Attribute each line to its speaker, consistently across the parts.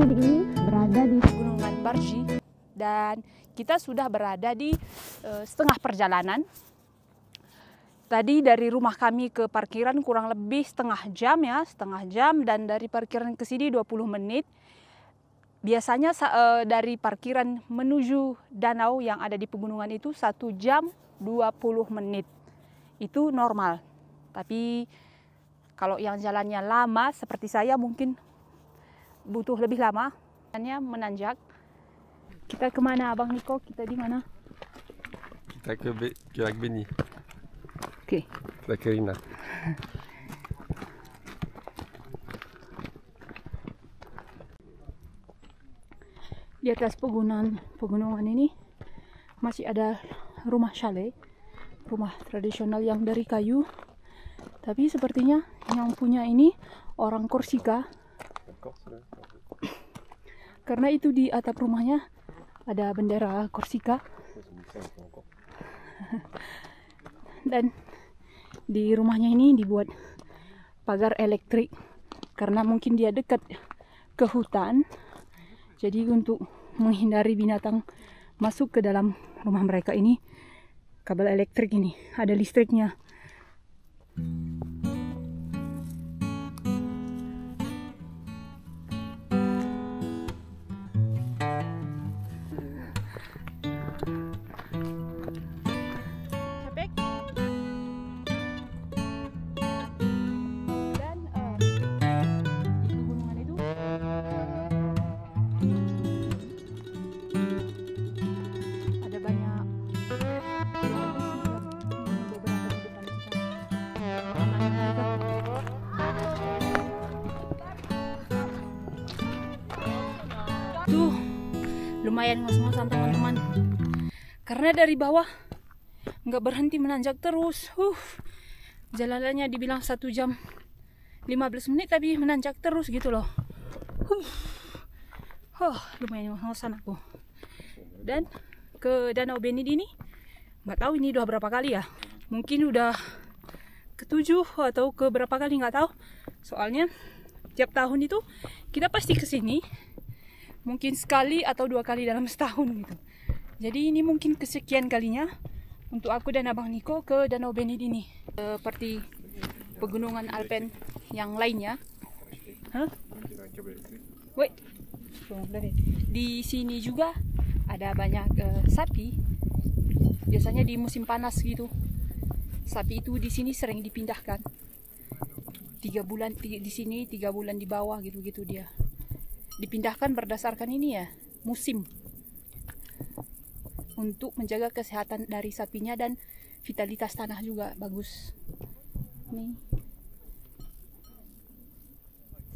Speaker 1: Benny ini berada di Pegunungan Barji dan kita sudah berada di setengah perjalanan. Tadi dari rumah kami ke parkiran kurang lebih setengah jam dan dari parkiran ke sini 20 menit. Biasanya dari parkiran menuju danau yang ada di pegunungan itu 1 jam 20 menit. Itu normal. Tapi kalau yang jalannya lama seperti saya mungkin butuh lebih lama. Jalannya menanjak. Kita kemana Abang Niko? Kita di mana?
Speaker 2: Kita ke Lac Benny.
Speaker 1: Oke.
Speaker 2: Kita ke Rina.
Speaker 1: Di atas pegunungan ini masih ada rumah chalet, rumah tradisional yang dari kayu. Tapi sepertinya yang punya ini orang Korsika. Karena itu di atap rumahnya ada bendera Korsika. Dan di rumahnya ini dibuat pagar elektrik karena mungkin dia dekat ke hutan. Jadi untuk menghindari binatang masuk ke dalam rumah mereka ini, kabel elektrik ini ada listriknya. Tuh lumayan ngos-ngosan teman-teman, karena dari bawah nggak berhenti menanjak terus. Jalanannya dibilang 1 jam 15 menit tapi menanjak terus gitu loh. Lumayan ngos-ngosan aku. Dan ke Danau Benny ini nggak tahu ini udah berapa kali ya, mungkin udah ke-7 atau ke berapa kali nggak tahu. Soalnya tiap tahun itu kita pasti kesini. Mungkin sekali atau 2 kali dalam setahun gitu. Jadi ini mungkin kesekian kalinya untuk aku dan Abang Niko ke Danau Benny ini. Seperti pegunungan Alpen yang lainnya. Di sini juga ada banyak sapi. Biasanya di musim panas gitu. Sapi itu di sini sering dipindahkan. 3 bulan di sini, 3 bulan di bawah gitu-gitu dia. Dipindahkan berdasarkan ini ya, musim, untuk menjaga kesehatan dari sapinya dan vitalitas tanah juga bagus. Nih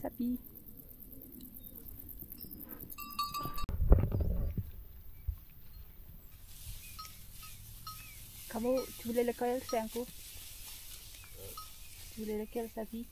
Speaker 1: sapi. Kamu boleh lekel sayangku, boleh lekel sapi.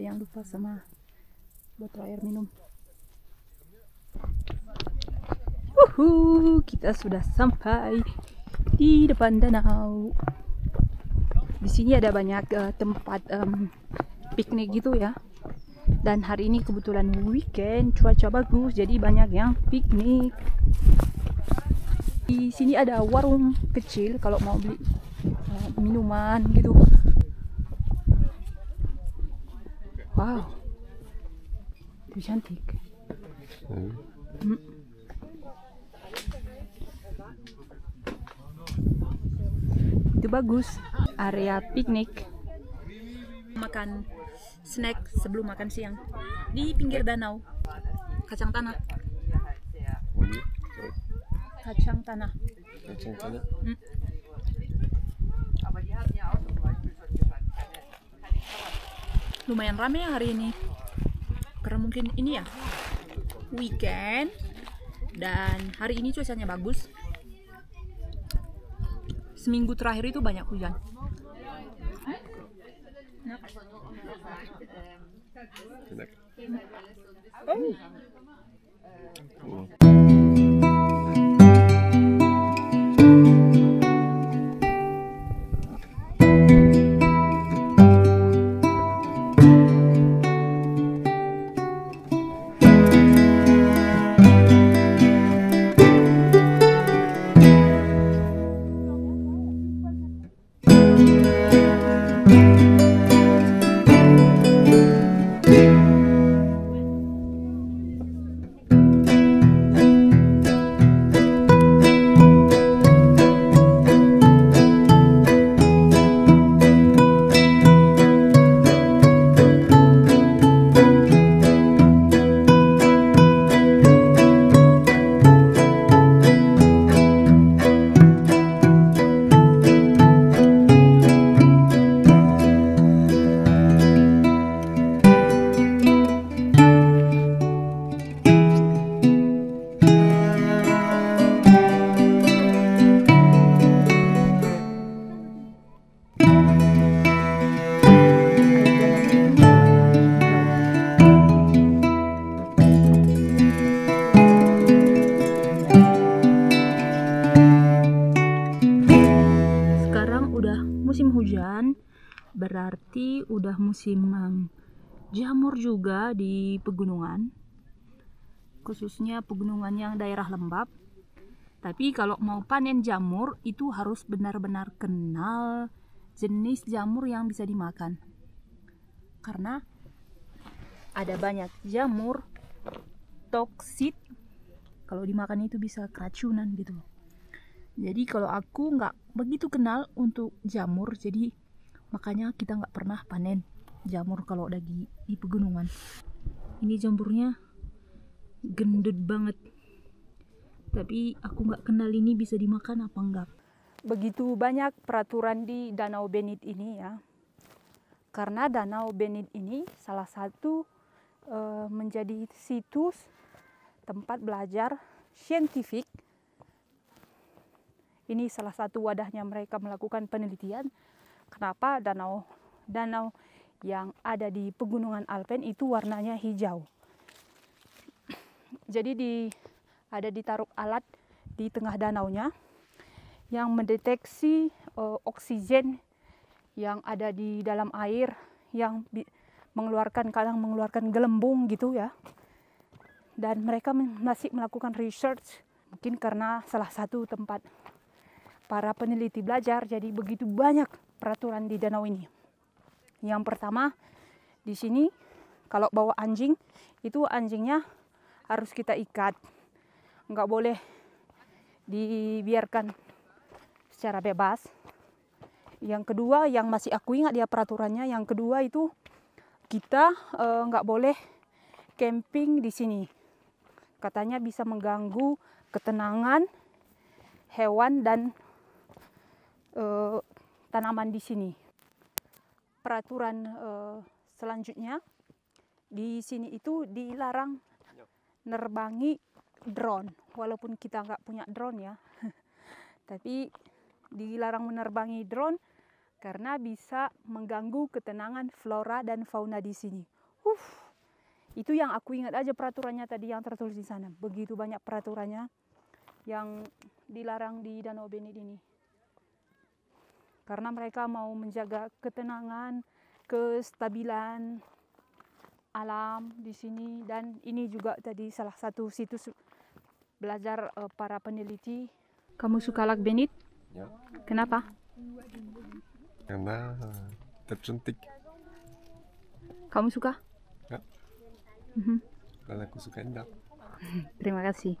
Speaker 1: Yang lupa sama botol air minum. Kita sudah sampai di depan danau. Di sini ada banyak tempat piknik gitu ya. Dan hari ini kebetulan weekend, cuaca bagus, jadi banyak yang piknik. Di sini ada warung kecil kalau mau beli minuman gitu. Wow, itu cantik. Itu bagus, area piknik. Makan snack sebelum makan siang di pinggir danau. Kacang tanah. Kacang tanah.
Speaker 2: Kacang tanah.
Speaker 1: Lumayan rame ya hari ini, karena mungkin ini ya weekend dan hari ini cuacanya bagus. Seminggu terakhir itu banyak hujan. Musim hujan berarti udah musim jamur juga di pegunungan, khususnya pegunungan yang daerah lembab. Tapi kalau mau panen jamur itu harus benar-benar kenal jenis jamur yang bisa dimakan, karena ada banyak jamur toksit, kalau dimakan itu bisa keracunan gitu. Jadi kalau aku nggak begitu kenal untuk jamur, jadi makanya kita nggak pernah panen jamur kalau lagi di pegunungan. Ini jamurnya gendut banget, tapi aku nggak kenal ini bisa dimakan apa enggak. Begitu banyak peraturan di Danau Benit ini ya, karena Danau Benit ini salah satu menjadi situs tempat belajar saintifik. Ini salah satu wadahnya mereka melakukan penelitian kenapa danau yang ada di pegunungan Alpen itu warnanya hijau. Jadi ada ditaruh alat di tengah danaunya yang mendeteksi oksigen yang ada di dalam air yang kadang mengeluarkan gelembung gitu ya. Dan mereka masih melakukan research, mungkin karena salah satu tempat para peneliti belajar, jadi begitu banyak peraturan di danau ini. Yang pertama, di sini kalau bawa anjing, itu anjingnya harus kita ikat, nggak boleh dibiarkan secara bebas. Yang kedua, yang masih aku ingat dia peraturannya, yang kedua itu kita nggak boleh camping di sini. Katanya bisa mengganggu ketenangan hewan dan tanaman di sini. Peraturan selanjutnya di sini itu dilarang nerbangi drone, walaupun kita nggak punya drone ya. Tapi dilarang menerbangi drone karena bisa mengganggu ketenangan flora dan fauna di sini. Itu yang aku ingat aja peraturannya tadi yang tertulis di sana. Begitu banyak peraturannya yang dilarang di Danau Benit ini. Karena mereka mau menjaga ketenangan, kestabilan alam di sini, dan ini juga tadi salah satu situs belajar para peneliti. Kamu suka Lac Benit?
Speaker 2: Ya.
Speaker 1: Kenapa?
Speaker 2: Karena tercantik.
Speaker 1: Kamu suka?
Speaker 2: Ya. Karena aku suka indah.
Speaker 1: Terima kasih.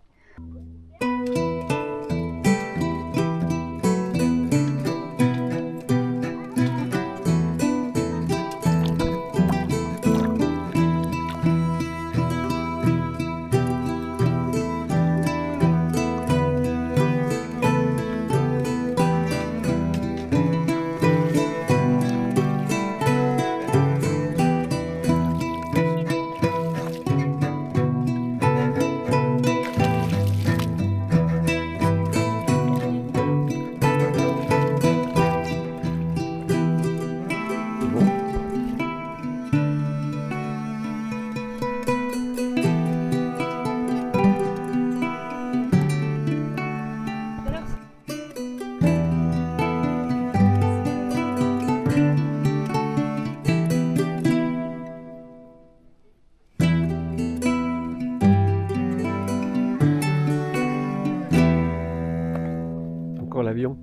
Speaker 2: Lyon.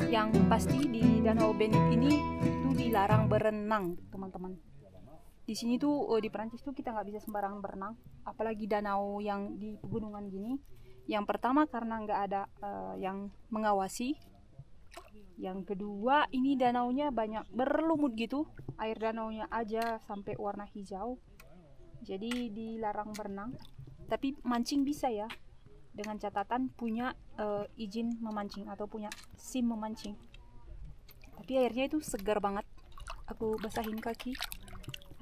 Speaker 1: Yang pasti di Danau Bennett ini itu dilarang berenang, teman-teman. Di sini tuh di Perancis tuh kita nggak bisa sembarangan berenang, apalagi danau yang di pegunungan gini. Yang pertama karena nggak ada yang mengawasi. Yang kedua ini danaunya banyak berlumut gitu, air danaunya aja sampai warna hijau. Jadi dilarang berenang, tapi mancing bisa ya, dengan catatan punya izin memancing atau punya SIM memancing. Tapi airnya itu segar banget, aku basahin kaki,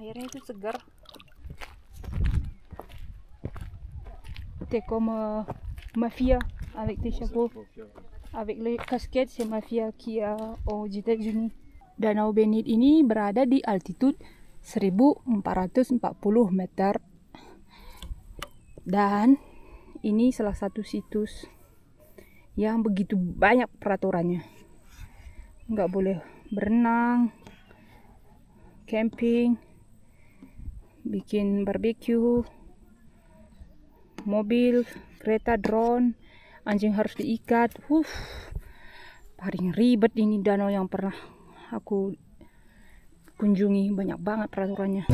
Speaker 1: airnya itu segar. C'est comme mafia avec des chapeaux, avec les casquettes, c'est mafia qui a aux États-Unis. Danau Bennett ini berada di altitude 1440 meter. Dan ini salah satu situs yang begitu banyak peraturannya. Nggak boleh berenang, camping, bikin barbecue, mobil, kereta, drone, anjing harus diikat. Paling ribet ini danau yang pernah aku kunjungi, banyak banget peraturannya.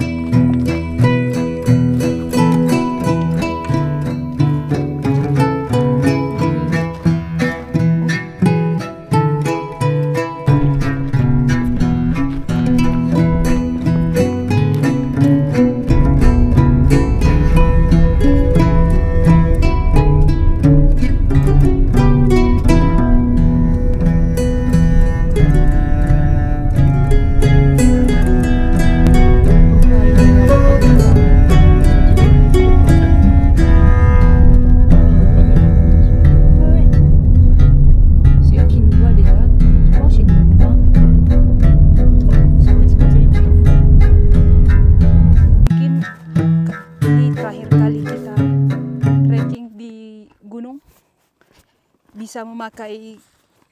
Speaker 1: Bisa memakai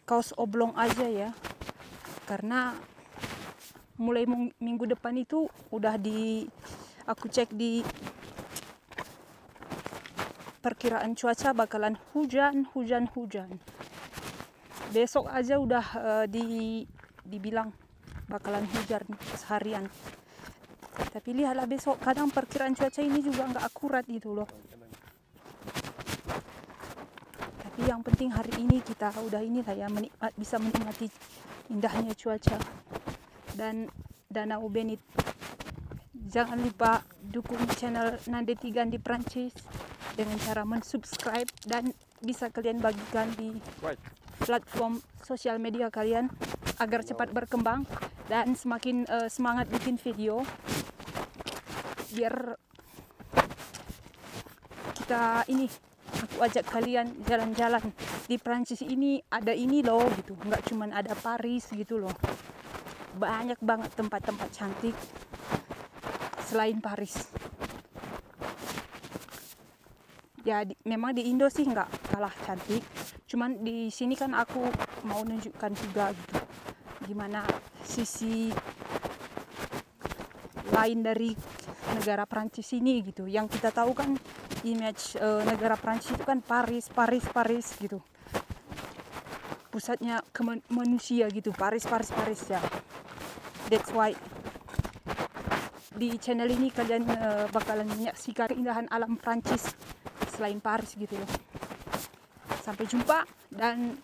Speaker 1: kaos oblong aja ya, karena mulai minggu depan itu udah aku cek di perkiraan cuaca bakalan hujan. Besok aja udah dibilang bakalan hujan seharian. Tapi lihatlah besok, kadang perkiraan cuaca ini juga nggak akurat gitu loh. Yang penting hari ini kita udah ini lah ya, bisa menikmati indahnya cuaca dan Danau Bennett. Jangan lupa dukung channel Nande Tigan di Prancis dengan cara mensubscribe, dan bisa kalian bagikan di platform sosial media kalian agar cepat berkembang dan semakin semangat bikin video, biar kita ini, aku ajak kalian jalan-jalan di Prancis ini. Ada ini loh gitu, nggak cuman ada Paris gitu loh, banyak banget tempat-tempat cantik selain Paris ya. Memang di Indo sih nggak kalah cantik, cuman di sini kan aku mau nunjukkan juga gitu gimana sisi lain dari negara Prancis ini gitu. Yang kita tahu kan image negara Prancis itu kan Paris gitu, pusatnya manusia gitu, Paris ya. That's why di channel ini kalian bakalan menyaksikan keindahan alam Prancis selain Paris gitu loh. Sampai jumpa, dan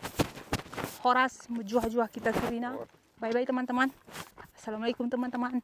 Speaker 1: Horas, juah kita Serina. Bye bye teman-teman. Assalamualaikum teman-teman.